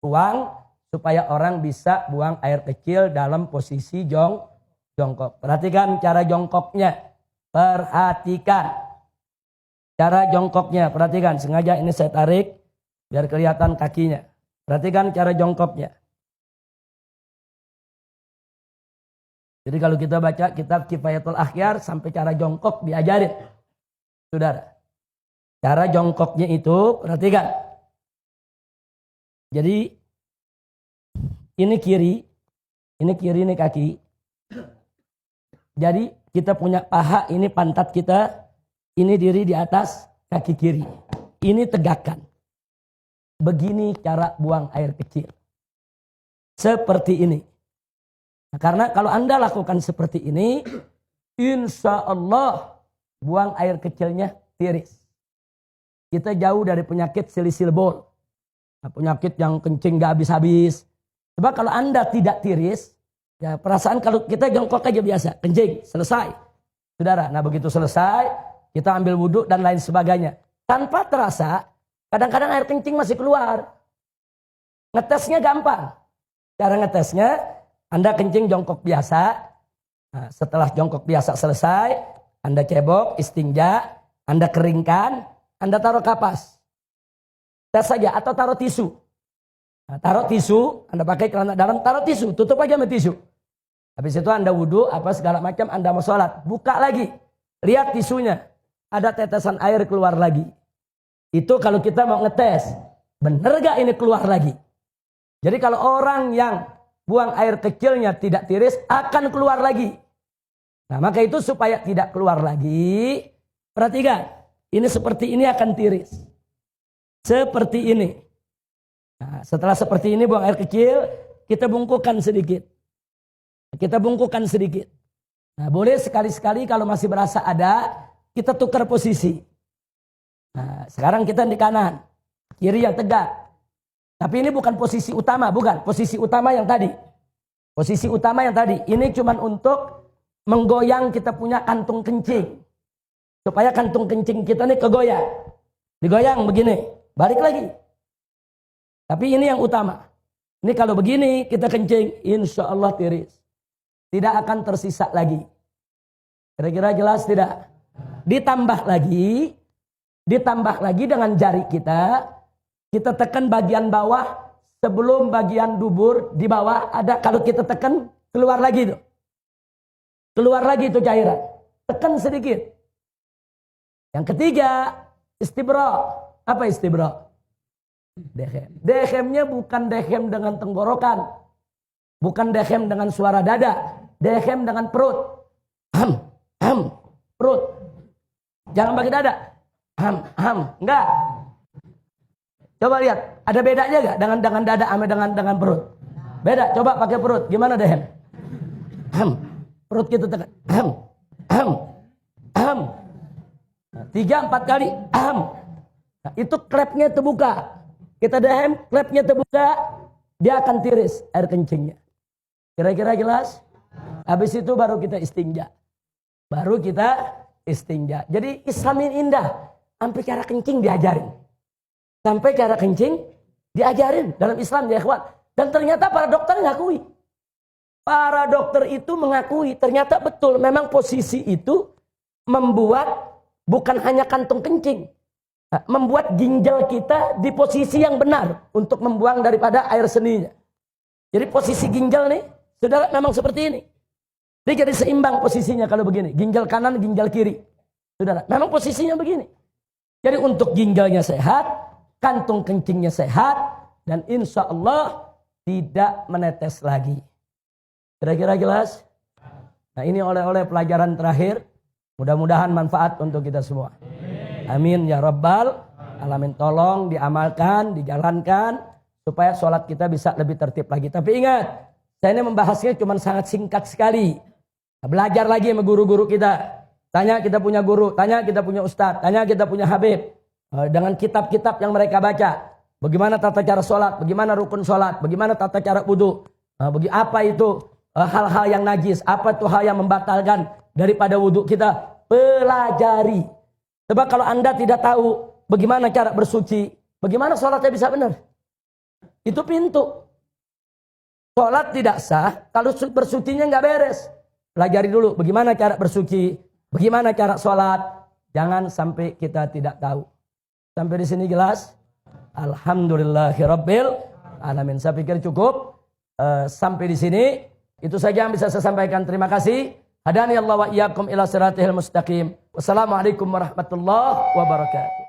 ruang supaya orang bisa buang air kecil dalam posisi jongkok. Perhatikan cara jongkoknya. Perhatikan cara jongkoknya. Perhatikan, sengaja ini saya tarik biar kelihatan kakinya. Perhatikan cara jongkoknya. Jadi kalau kita baca kitab Kifayatul Akhyar sampai cara jongkok diajarin. Saudara. Cara jongkoknya itu perhatikan. Jadi ini kiri ini kaki. Jadi kita punya paha, ini pantat kita, ini diri di atas kaki kiri. Ini tegakkan. Begini cara buang air kecil. Seperti ini. Nah, karena kalau Anda lakukan seperti ini, insya Allah buang air kecilnya tiris. Kita jauh dari penyakit silisil bol. Nah, penyakit yang kencing gak habis-habis. Coba kalau Anda tidak tiris, ya perasaan kalau kita jongkok aja biasa, kencing, selesai. Saudara, nah begitu selesai, kita ambil wudhu dan lain sebagainya. Tanpa terasa, kadang-kadang air kencing masih keluar. Ngetesnya gampang. Cara ngetesnya, Anda kencing jongkok biasa. Nah, setelah jongkok biasa selesai, Anda cebok, istinja, Anda keringkan, Anda taruh kapas. Tes saja atau taruh tisu. Nah, taruh tisu, Anda pakai celana dalam, taruh tisu, tutup aja sama tisu. Habis itu Anda wudhu, apa segala macam, Anda mau sholat. Buka lagi, lihat tisunya. Ada tetesan air keluar lagi. Itu kalau kita mau ngetes, bener gak ini keluar lagi? Jadi kalau orang yang buang air kecilnya tidak tiris, akan keluar lagi. Nah maka itu supaya tidak keluar lagi, perhatikan. Ini seperti ini akan tiris. Seperti ini. Nah, setelah seperti ini buang air kecil, kita bungkukan sedikit. Kita bungkukan sedikit. Nah, boleh sekali-sekali kalau masih berasa ada, kita tukar posisi. Nah, sekarang kita di kanan, kiri yang tegak. Tapi ini bukan posisi utama, bukan. Posisi utama yang tadi. Posisi utama yang tadi. Ini cuma untuk menggoyang kita punya kantung kencing. Supaya kantung kencing kita ini kegoyang. Digoyang begini, balik lagi. Tapi ini yang utama. Ini kalau begini kita kencing, insya Allah tiris. Tidak akan tersisa lagi. Kira-kira jelas tidak? Ditambah lagi dengan jari kita tekan bagian bawah sebelum bagian dubur di bawah ada. Kalau kita tekan keluar lagi itu. Keluar lagi itu cairan. Tekan sedikit. Yang ketiga, istibra. Apa istibra? Dehem. Dehemnya bukan dehem dengan tenggorokan. Bukan dehem dengan suara dada. Dehem dengan perut. Perut. Jangan pakai dada. Enggak. Coba lihat, ada bedanya enggak dengan dada sama dengan perut? Beda. Coba pakai perut. Gimana dehem? Perut kita tekan. 3-4 kali. Nah, itu klepnya terbuka. Kita dehem, klepnya terbuka, dia akan tiris air kencingnya. Kira-kira jelas? Habis itu baru kita istinja. Jadi Islam ini indah. Sampai cara kencing diajarin. Dalam Islam ya ikhwan. Dan ternyata para dokter mengakui. Para dokter itu mengakui. Ternyata betul memang posisi itu membuat bukan hanya kantung kencing. Membuat ginjal kita di posisi yang benar untuk membuang daripada air seninya. Jadi posisi ginjal nih, saudara memang seperti ini. Dia jadi seimbang posisinya kalau begini. Ginjal kanan, ginjal kiri. Saudara, memang posisinya begini. Jadi untuk ginjalnya sehat, kantung kencingnya sehat, dan insya Allah tidak menetes lagi. Kira-kira jelas? Nah ini oleh-oleh pelajaran terakhir. Mudah-mudahan manfaat untuk kita semua. Amin ya rabbal alamin. Tolong diamalkan, dijalankan supaya sholat kita bisa lebih tertib lagi. Tapi ingat, saya ini membahasnya cuma sangat singkat sekali. Belajar lagi sama guru-guru kita. Tanya kita punya guru, tanya kita punya ustadz, tanya kita punya habib. Dengan kitab-kitab yang mereka baca. Bagaimana tata cara sholat, bagaimana rukun sholat, bagaimana tata cara wudhu. Apa itu hal-hal yang najis, apa itu hal yang membatalkan daripada wudhu kita. Pelajari. Sebab kalau Anda tidak tahu bagaimana cara bersuci, bagaimana sholatnya bisa benar? Itu pintu. Sholat tidak sah kalau bersucinya nggak beres. Pelajari dulu bagaimana cara bersuci, bagaimana cara sholat. Jangan sampai kita tidak tahu. Sampai di sini jelas? Alhamdulillahirabbil alamin. Saya pikir cukup sampai di sini. Itu saja yang bisa saya sampaikan. Terima kasih. Hadani Allah wa iyyakum ila siratil mustaqim. Wassalamualaikum warahmatullahi wabarakatuh.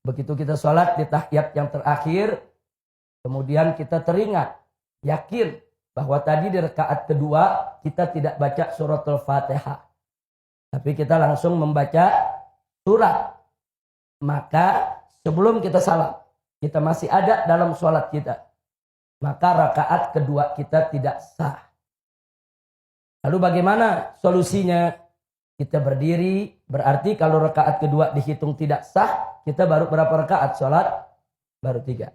Begitu kita sholat di tahiyat yang terakhir, kemudian kita teringat, yakin bahwa tadi di rakaat kedua kita tidak baca suratul Fatihah. Tapi kita langsung membaca surat. Maka sebelum kita salam, kita masih ada dalam sholat kita. Maka rakaat kedua kita tidak sah. Lalu bagaimana solusinya? Kita berdiri, berarti kalau rakaat kedua dihitung tidak sah, kita baru berapa rakaat sholat? Baru 3.